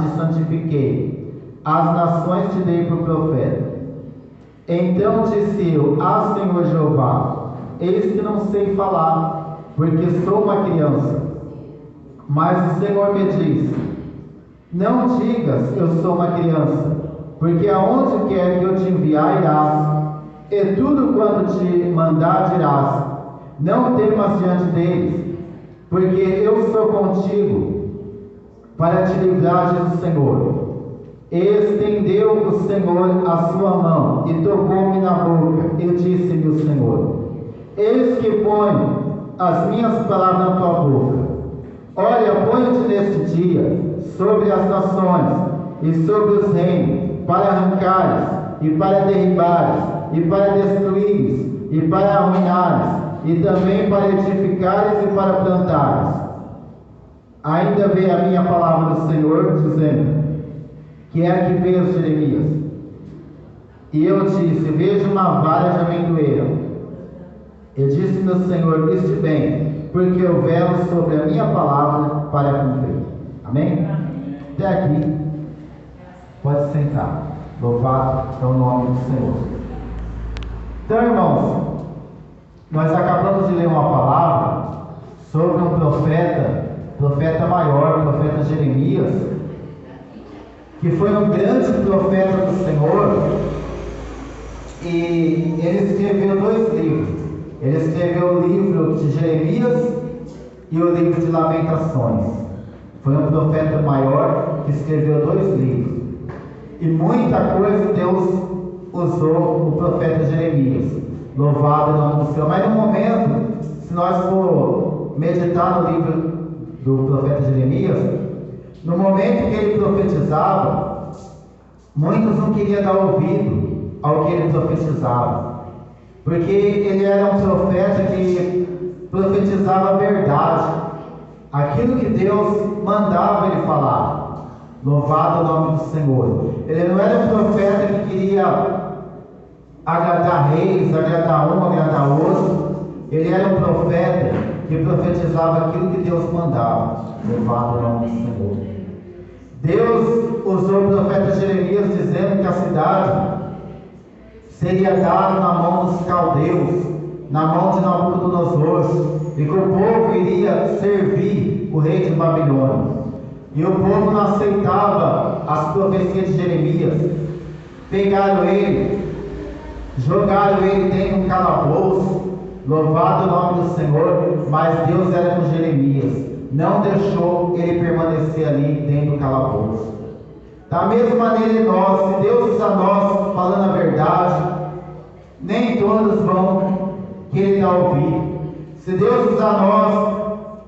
te santifiquei, as nações te dei por profeta. Então disse eu: Ah, Senhor Jeová, eis que não sei falar, porque sou uma criança. Mas o Senhor me disse: Não digas, eu sou uma criança, porque aonde quer que eu te enviar irás, e tudo quanto te mandar dirás. Não temas diante deles, porque eu sou contigo, para te livrar, diz o Senhor. E estendeu o Senhor a sua mão, e tocou-me na boca, e disse-me o Senhor: Eis que ponho as minhas palavras na tua boca. Olha, ponho-te neste dia sobre as nações e sobre os reinos, para arrancares, e para derribares, e para destruires, e para arruinares, e também para edificares e para plantares. Ainda veio a minha palavra do Senhor, dizendo: Que é que vês, Jeremias? E eu disse: Vejo uma vara de amendoeira. E disse-me o Senhor: Viste bem, porque eu velo sobre a minha palavra para cumprir. Amém? Até aqui, pode sentar. Louvado é o nome do Senhor. Então, irmãos, nós acabamos de ler uma palavra sobre um profeta maior, o profeta Jeremias, que foi um grande profeta do Senhor, e ele escreveu 2 livros. Ele escreveu o livro de Jeremias e o livro de Lamentações. Foi um profeta maior que escreveu 2 livros. E muita coisa Deus usou o profeta Jeremias. Louvado o nome do Senhor. Mas no momento, se nós for meditar no livro do profeta Jeremias, no momento que ele profetizava, muitos não queriam dar ouvido ao que ele profetizava, porque ele era um profeta que profetizava a verdade, aquilo que Deus mandava ele falar. Louvado o nome do Senhor. Ele não era um profeta que queria agradar reis, agradar um, agradar outro. Ele era um profeta que profetizava aquilo que Deus mandava. Louvado o nome do Senhor. Deus usou o profeta Jeremias dizendo que a cidade seria dada na mão dos caldeus, na mão de Nabucodonosor, e que o povo iria servir o rei de Babilônia. E o povo não aceitava as profecias de Jeremias. Pegaram ele, jogaram ele dentro de um calabouço. Louvado o nome do Senhor. Mas Deus era com Jeremias, não deixou ele permanecer ali dentro do calabouço. Da mesma maneira nós, se Deus usa nós falando a verdade, nem todos vão querer dar ouvido. Se Deus usar nós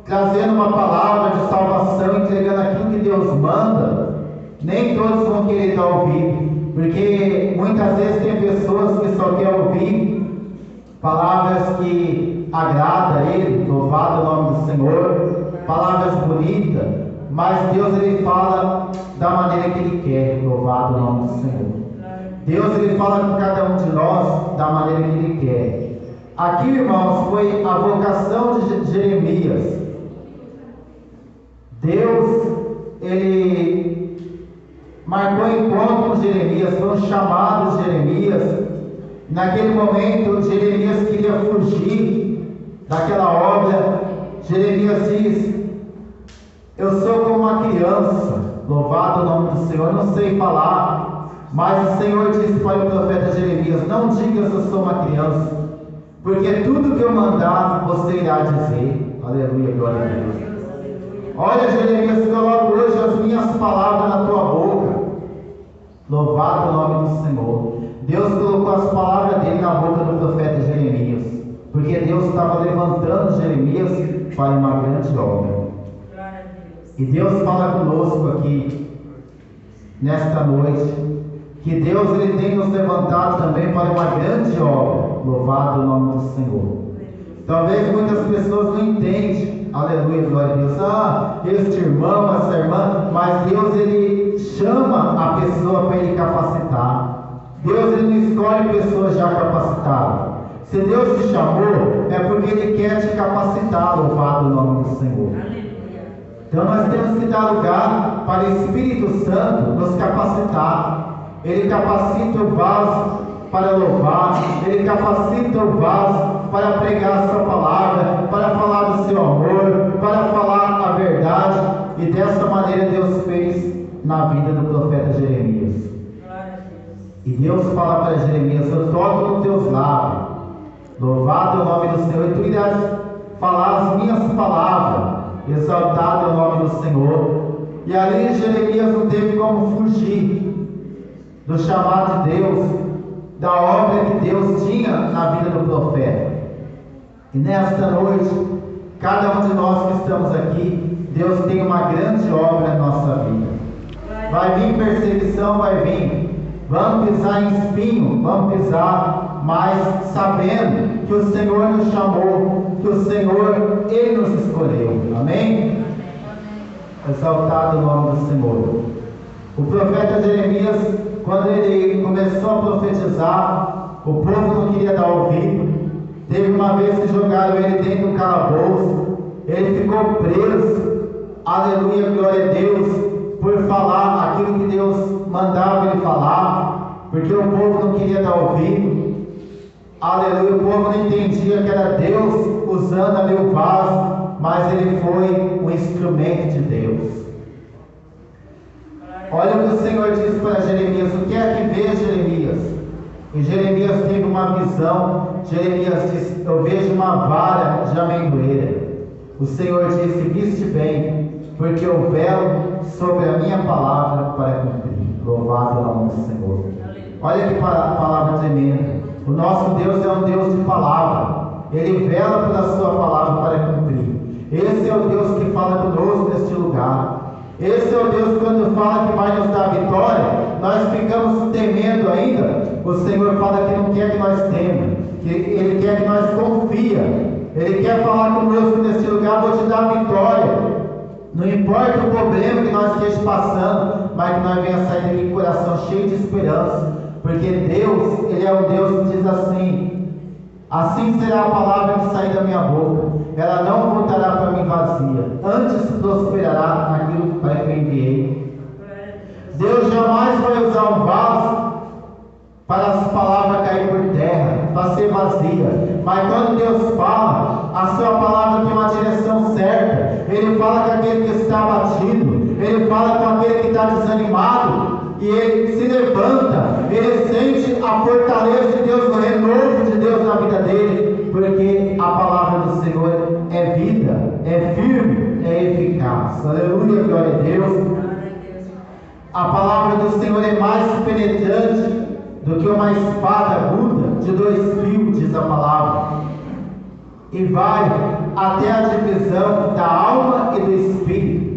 trazendo uma palavra de salvação, entregando aquilo que Deus manda, nem todos vão querer dar ouvido, porque muitas vezes tem pessoas que só querem ouvir palavras que agradam a Ele. Louvado o nome do Senhor, palavras bonitas, mas Deus ele fala da maneira que Ele quer. Louvado o nome do Senhor. Deus ele fala com cada um de nós da maneira que Ele quer. Aqui, irmãos, foi a vocação de Jeremias. Deus, ele marcou encontro com Jeremias, foi um chamado de Jeremias. Naquele momento, Jeremias queria fugir daquela obra. Jeremias diz: Eu sou como uma criança. Louvado o nome do Senhor. Não sei falar, mas o Senhor disse para o profeta Jeremias: Não digas eu sou uma criança, porque tudo que eu mandar você irá dizer. Aleluia, glória a Deus. Olha, Jeremias, coloco hoje as minhas palavras na tua boca. Louvado o nome do Senhor. Deus colocou as palavras dele na boca do profeta Jeremias, porque Deus estava levantando Jeremias para uma grande obra. E Deus fala conosco aqui nesta noite que Deus ele tem nos levantado também para uma grande obra. Louvado o nome do Senhor. Talvez muitas pessoas não entendem. Aleluia, glória a Deus. Este irmão, essa irmã, mas Deus ele chama a pessoa para ele capacitar. Deus ele não escolhe pessoas já capacitadas. Se Deus te chamou, é porque Ele quer te capacitar. Louvado o nome do Senhor. Então nós temos que dar lugar para o Espírito Santo nos capacitar. Ele capacita o vaso para louvar, Ele capacita o vaso para pregar a sua palavra, para falar do seu amor, para falar a verdade. E dessa maneira Deus fez na vida do profeta Jeremias. E Deus fala para Jeremias: eu toco nos teus lábios, louvado é o nome do Senhor, e tu irás falar as minhas palavras, exaltado é o nome do Senhor. E ali Jeremias não teve como fugir do chamado de Deus, da obra que Deus tinha na vida do profeta. E nesta noite, cada um de nós que estamos aqui, Deus tem uma grande obra na nossa vida. Vai vir perseguição, vai vir. Vamos pisar em espinho, vamos pisar, mas sabendo que o Senhor nos chamou, que o Senhor, Ele nos escolheu. Amém? Exaltado o nome do Senhor. O profeta Jeremias, quando ele começou a profetizar, o povo não queria dar ouvido. Teve uma vez que jogaram ele dentro do calabouço, ele ficou preso. Aleluia, glória a Deus, por falar aquilo que Deus mandava ele falar, porque o povo não queria dar ouvido. Aleluia, o povo não entendia que era Deus usando ali o vaso, mas ele foi um instrumento de Deus. Olha o que o Senhor disse para Jeremias: o que é que vê, Jeremias? E Jeremias teve uma visão. Jeremias disse: eu vejo uma vara de amendoeira. O Senhor disse: viste bem, porque eu velo sobre a minha palavra para cumprir. Louvado é o nome do Senhor. Olha que palavra tremenda. O nosso Deus é um Deus de palavra. Ele vela pela sua palavra para cumprir. Esse é o Deus que fala conosco neste lugar. Esse é o Deus que quando fala que vai nos dar vitória, nós ficamos temendo ainda. O Senhor fala que não quer que nós temamos, que Ele quer que nós confia. Ele quer falar conosco neste lugar: vou te dar vitória. Não importa o problema que nós estejamos passando, mas que nós venhamos sair daqui com o coração cheio de esperança. Porque Deus, Ele é um Deus que diz assim: assim será a palavra que sair da minha boca, ela não voltará para mim vazia, antes prosperará naquilo para que eu enviei. Deus jamais vai usar um vaso para as palavras cair por terra, para ser vazia. Mas quando Deus fala, a sua palavra tem uma direção certa. Ele fala com aquele que está abatido, Ele fala com aquele que está desanimado, e ele se levanta, ele sente a fortaleza de Deus, o renovo de Deus na vida dele, porque a palavra do Senhor é vida, é firme, é eficaz. Aleluia, glória a Deus. A palavra do Senhor é mais penetrante do que uma espada aguda de 2 fios, diz a palavra, e vai até a divisão da alma e do espírito,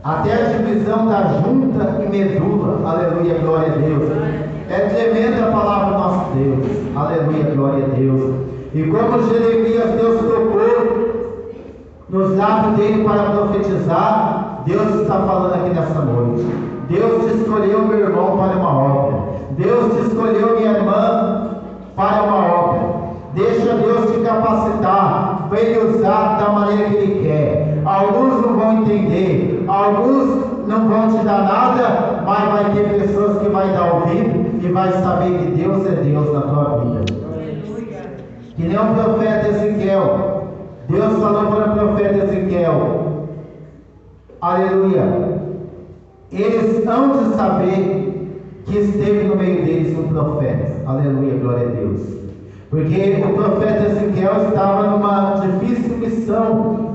até a divisão da junta e medula. Aleluia, glória a Deus. É tremenda a palavra do nosso Deus. Aleluia, glória a Deus. E como Jeremias, Deus tocou nos lábios dele para profetizar, Deus está falando aqui nessa noite: Deus te escolheu, meu irmão, para uma obra. Deus te escolheu, minha irmã, para uma obra. Deixa Deus te capacitar para Ele usar da maneira que Ele quer. Alguns não vão entender, alguns não vão te dar nada, mas vai ter pessoas que vai dar ouvido e vai saber que Deus é Deus na tua vida. Que nem o profeta Ezequiel. Deus falou para o profeta Ezequiel: aleluia, eles hão de saber que esteve no meio deles um profeta. Aleluia, glória a Deus. Porque o profeta Ezequiel estava numa difícil missão: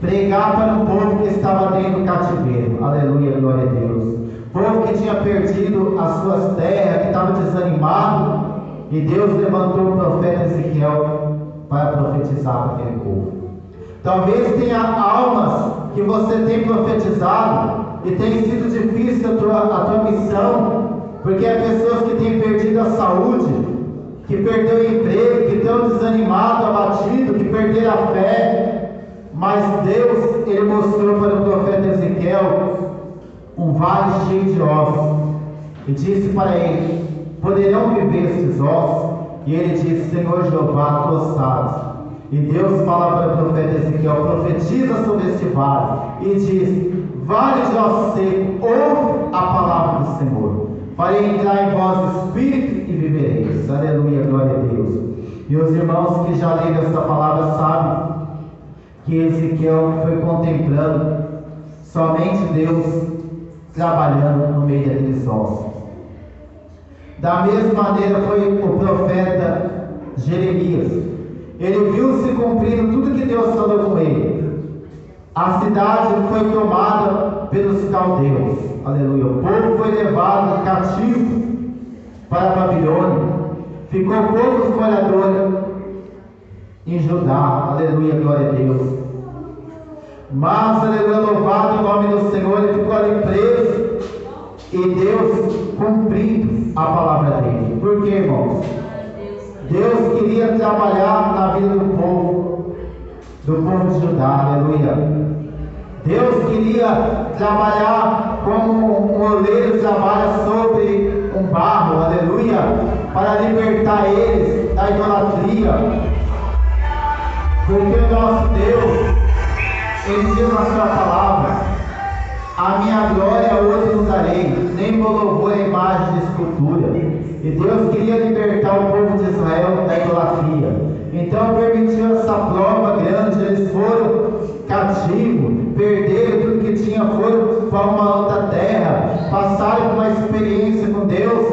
pregar para um povo que estava dentro do cativeiro. Aleluia, glória a Deus. Povo que tinha perdido as suas terras, que estava desanimado, e Deus levantou o profeta Ezequiel para profetizar para aquele povo. Talvez tenha almas que você tem profetizado e tem sido difícil a tua missão, porque há pessoas que têm perdido a saúde, que perdeu o emprego, que estão desanimados, abatidos, que perderam a fé. Mas Deus, Ele mostrou para o profeta Ezequiel um vale cheio de ossos, e disse para ele: poderão viver esses ossos? E ele disse: Senhor Jeová, tu sabes. E Deus fala para o profeta Ezequiel: profetiza sobre este vale, e diz: vale de ossos secos, ouve a palavra do Senhor. Farei entrar em vós espírito e vivereis. Aleluia, glória a Deus. E os irmãos que já leram essa palavra sabem que Ezequiel foi contemplando somente Deus trabalhando no meio daqueles ossos. Da mesma maneira foi o profeta Jeremias. Ele viu se cumprindo tudo que Deus falou com ele. A cidade foi tomada pelos caldeus. Aleluia. O povo foi levado cativo para a Babilônia. Ficou poucos moradores em Judá. Aleluia, glória a Deus. Mas, aleluia, louvado o nome do Senhor. Ele ficou ali preso. E Deus cumprindo a palavra dele. Por quê, irmãos? Deus queria trabalhar na vida do povo de Judá. Aleluia. Deus queria trabalhar como um oleiro trabalha sobre um barro, aleluia, para libertar eles da idolatria. Porque o nosso Deus, Ele diz na sua palavra: a minha glória a outro não darei, nem meu louvor a imagem de escultura. E Deus queria libertar o povo de Israel da idolatria. Então permitiu essa prova grande. Eles foram cativos, perderam tudo que tinha, foram para uma outra terra, passaram por uma experiência com Deus,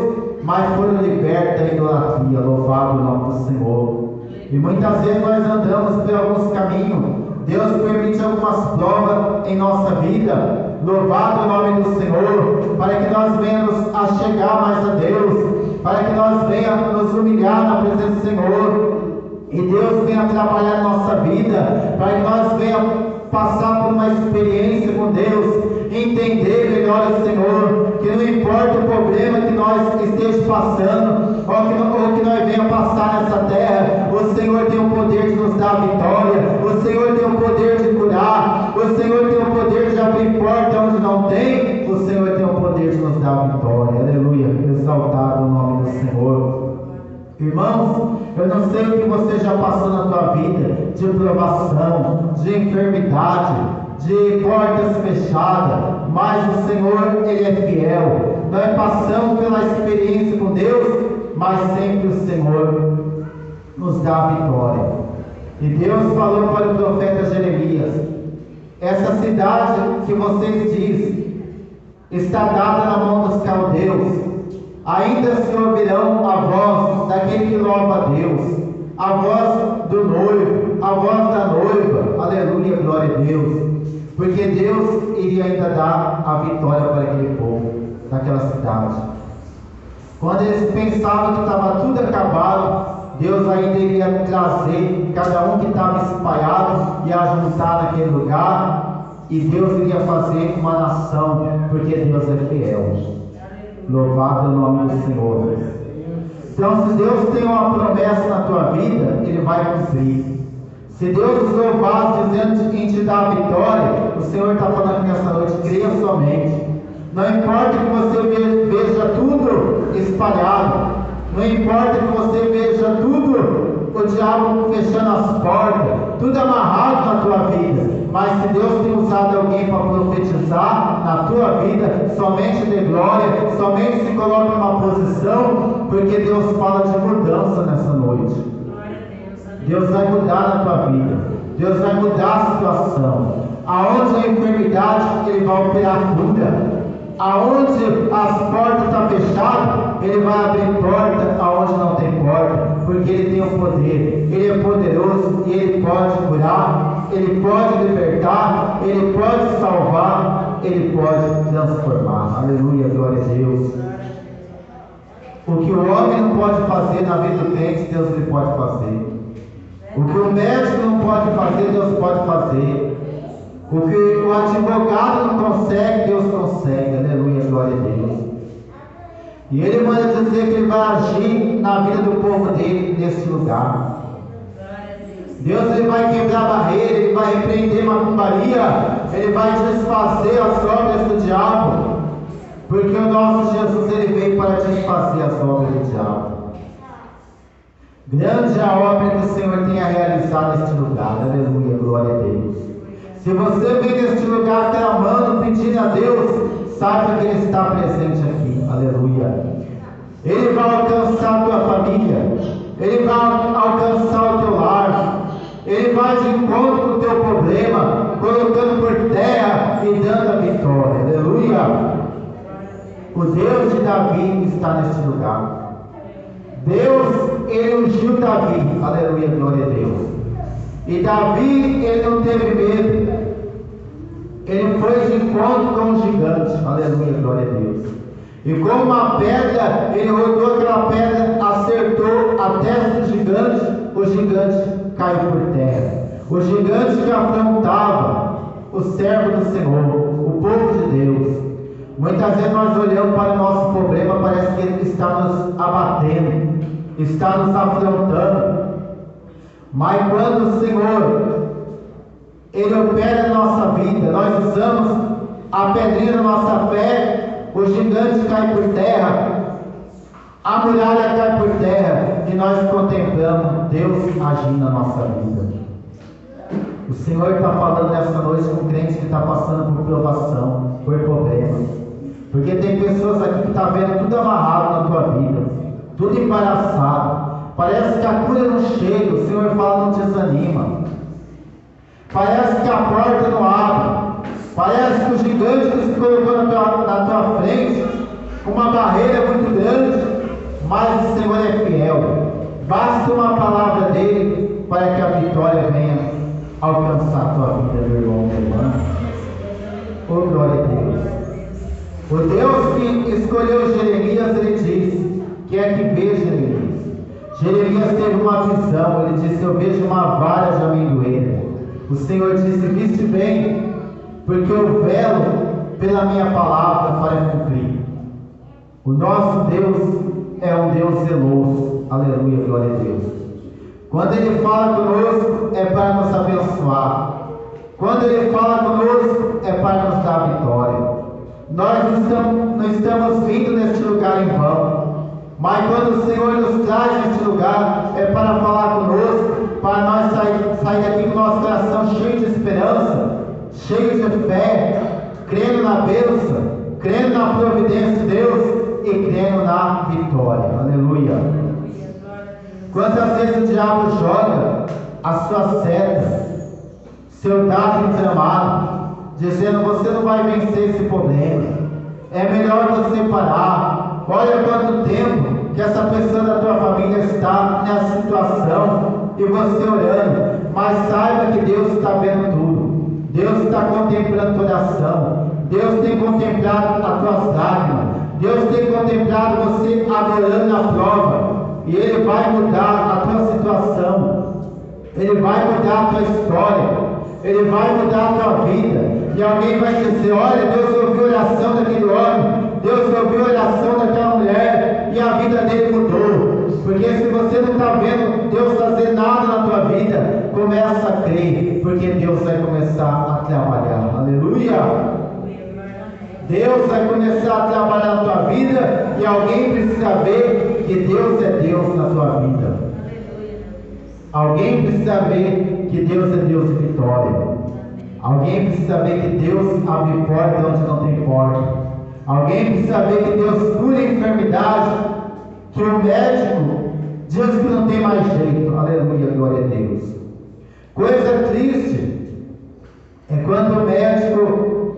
mas foram libertos da idolatria. Louvado o nome do Senhor. E muitas vezes nós andamos por alguns caminhos. Deus permite algumas provas em nossa vida. Louvado o nome do Senhor, para que nós venhamos a chegar mais a Deus, para que nós venhamos nos humilhar na presença do Senhor, e Deus venha trabalhar na nossa vida, para que nós venhamos passar por uma experiência com Deus, entender melhor o Senhor, que não importa o problema que nós estejamos passando, ou que nós venhamos passar nessa terra, o Senhor tem o poder de nos dar a vitória, o Senhor tem o poder de curar, o Senhor tem o poder de abrir porta onde não tem, o Senhor tem o poder de nos dar a vitória. Aleluia, exaltado o nome do Senhor. Irmãos, eu não sei o que você já passou na tua vida, de provação, de enfermidade, de portas fechadas, mas o Senhor, Ele é fiel. Nós passamos pela experiência com Deus, mas sempre o Senhor nos dá a vitória. E Deus falou para o profeta Jeremias: essa cidade que vocês dizem está dada na mão dos caldeus. Ainda se ouvirão a voz daquele que louva a Deus, a voz do noivo, a voz da noiva. Aleluia, glória a Deus. Porque Deus iria ainda dar a vitória para aquele povo, daquela cidade. Quando eles pensavam que estava tudo acabado, Deus ainda iria trazer cada um que estava espalhado e a juntar naquele lugar, e Deus iria fazer uma nação, porque Deus é fiel. Louvado é o nome do Senhor. Então, se Deus tem uma promessa na tua vida, Ele vai cumprir. Se Deus nos louvar dizendo em te dar a vitória, o Senhor está falando nessa noite: creia somente. Não importa que você veja tudo espalhado, não importa que você veja tudo, o diabo fechando as portas, tudo amarrado na tua vida, mas se Deus tem usado alguém para profetizar na tua vida, somente dê glória, somente se coloque numa posição, porque Deus fala de mudança nessa noite. Deus vai mudar na tua vida, Deus vai mudar a situação. Aonde a enfermidade, Ele vai operar cura. Aonde as portas estão fechadas, Ele vai abrir porta aonde não tem porta, porque Ele tem o poder. Ele é poderoso e Ele pode curar, Ele pode libertar, Ele pode salvar, Ele pode transformar. Aleluia, glória a Deus. O que o homem não pode fazer na vida do crente, Deus Ele pode fazer. O que o médico não pode fazer, Deus pode fazer. O que o advogado não consegue, Deus consegue. Aleluia, glória a Deus. E Ele manda dizer que Ele vai agir na vida do povo dele nesse lugar. Deus Ele vai quebrar barreira, Ele vai repreender macumbaria, Ele vai desfazer as obras do diabo, porque o nosso Jesus Ele veio para desfazer as obras do diabo. Grande a obra que o Senhor tenha realizado neste lugar. Aleluia, glória a Deus. Se você vem neste lugar clamando, pedindo a Deus, saiba que Ele está presente aqui. Aleluia. Ele vai alcançar a tua família. Ele vai alcançar o teu lar. Ele vai de encontro com o teu problema, colocando por terra e dando a vitória. Aleluia. O Deus de Davi está neste lugar. Deus, Ele ungiu Davi. Aleluia, glória a Deus. E Davi, ele não teve medo. Ele foi de encontro com o gigante. Aleluia, glória a Deus. E com uma pedra, ele rodou aquela pedra, acertou a testa do gigante. O gigante caiu por terra. O gigante que afrontava o servo do Senhor, o povo de Deus. Muitas vezes nós olhamos para o nosso problema, parece que ele está nos abatendo, está nos afrontando. Mas quando o Senhor, Ele opera na nossa vida, nós usamos a pedrinha da nossa fé, o gigante cai por terra, a muralha cai por terra, e nós contemplamos Deus agindo na nossa vida. O Senhor está falando nessa noite com um crente que está passando por provação, por problema. Porque tem pessoas aqui que estão vendo tudo amarrado na tua vida, tudo embaraçado. Parece que a cura não chega, o Senhor fala, não te desanima. Parece que a porta não abre. Parece que o gigante que se colocou na tua frente, com uma barreira muito grande, mas o Senhor é fiel. Basta uma palavra dele para que a vitória venha alcançar a tua vida, meu irmão, minha irmã. Oh, glória a Deus. O Deus que escolheu Jeremias, ele disse: quer que veja, Jeremias? Jeremias teve uma visão, ele disse: eu vejo uma vara de amendoeira. O Senhor disse: viste bem, porque eu velo pela minha palavra para cumprir. O nosso Deus é um Deus zeloso. Aleluia, glória a Deus. Quando Ele fala conosco, é para nos abençoar. Quando Ele fala conosco, é para nos dar vitória. Nós não estamos vindo neste lugar em vão. Mas quando o Senhor nos traz neste lugar, é para falar conosco, para nós sair daqui com o nosso coração cheio de esperança, cheio de fé, crendo na bênção, crendo na providência de Deus e crendo na vitória. Aleluia. Quantas vezes o diabo joga a sua seta, seu dado inflamado, dizendo: você não vai vencer esse problema, é melhor você parar. Olha quanto tempo que essa pessoa da tua família está nessa situação e você orando, mas saiba que Deus está vendo tudo. Deus está contemplando toda ação. Deus tem contemplado as tuas lágrimas. Deus tem contemplado você adorando na prova, e Ele vai mudar a tua situação. Ele vai mudar a tua história. Ele vai mudar a tua vida. E alguém vai dizer: olha, Deus ouviu a oração daquele homem, Deus ouviu a oração daquela mulher, e a vida dele mudou. Porque se você não está vendo Deus fazer nada na tua vida, começa a crer, porque Deus vai começar a trabalhar. Aleluia! Deus vai começar a trabalhar na tua vida, e alguém precisa ver que Deus é Deus na tua vida. Alguém precisa ver que Deus é Deus de vitória. Alguém precisa ver que Deus abre porta onde não tem porta. Alguém precisa ver que Deus cura a enfermidade, que o médico diz que não tem mais jeito. Aleluia, glória a Deus. Coisa triste é quando o médico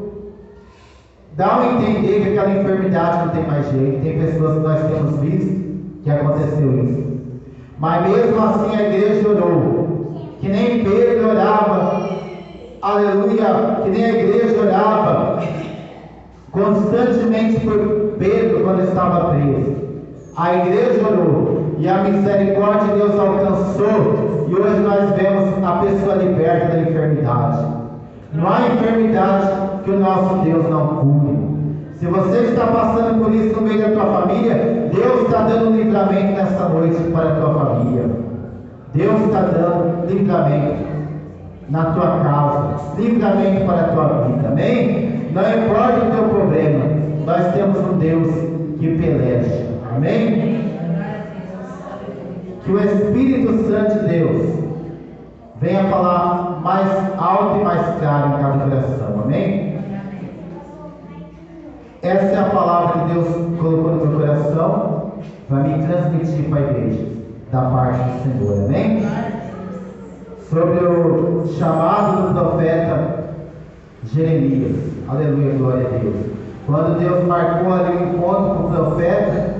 dá a entender que aquela enfermidade não tem mais jeito. Tem pessoas que nós temos visto que aconteceu isso. Mas mesmo assim a igreja orou, que nem Pedro orava, aleluia, que nem a igreja orava constantemente por Pedro quando estava preso. A igreja orou, e a misericórdia de Deus alcançou, e hoje nós vemos a pessoa liberta da enfermidade. Não há enfermidade que o nosso Deus não cure. Se você está passando por isso no meio da tua família, Deus está dando livramento nesta noite para a tua família. Deus está dando livramento na tua casa, livramento para a tua vida. Amém? Não importa o teu problema, nós temos um Deus que peleja. Amém? Que o Espírito Essa é a palavra que Deus colocou no meu coração para me transmitir para a igreja, da parte do Senhor, amém? Sobre o chamado do profeta Jeremias, aleluia, glória a Deus. Quando Deus marcou ali o encontro com o profeta,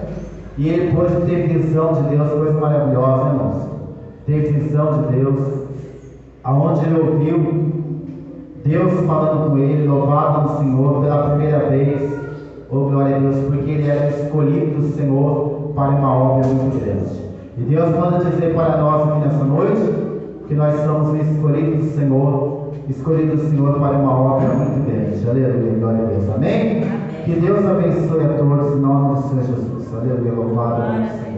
e ele pôde ter visão de Deus, coisa maravilhosa, irmãos. Ter visão de Deus, aonde ele ouviu Deus falando com ele, louvado no Senhor pela primeira vez, oh glória a Deus, porque ele era escolhido do Senhor para uma obra muito grande. E Deus manda dizer para nós aqui nessa noite, que nós somos escolhidos do Senhor para uma obra muito grande. Aleluia, glória a Deus, amém? Que Deus abençoe a todos, em nome do Senhor Jesus. Aleluia, louvado.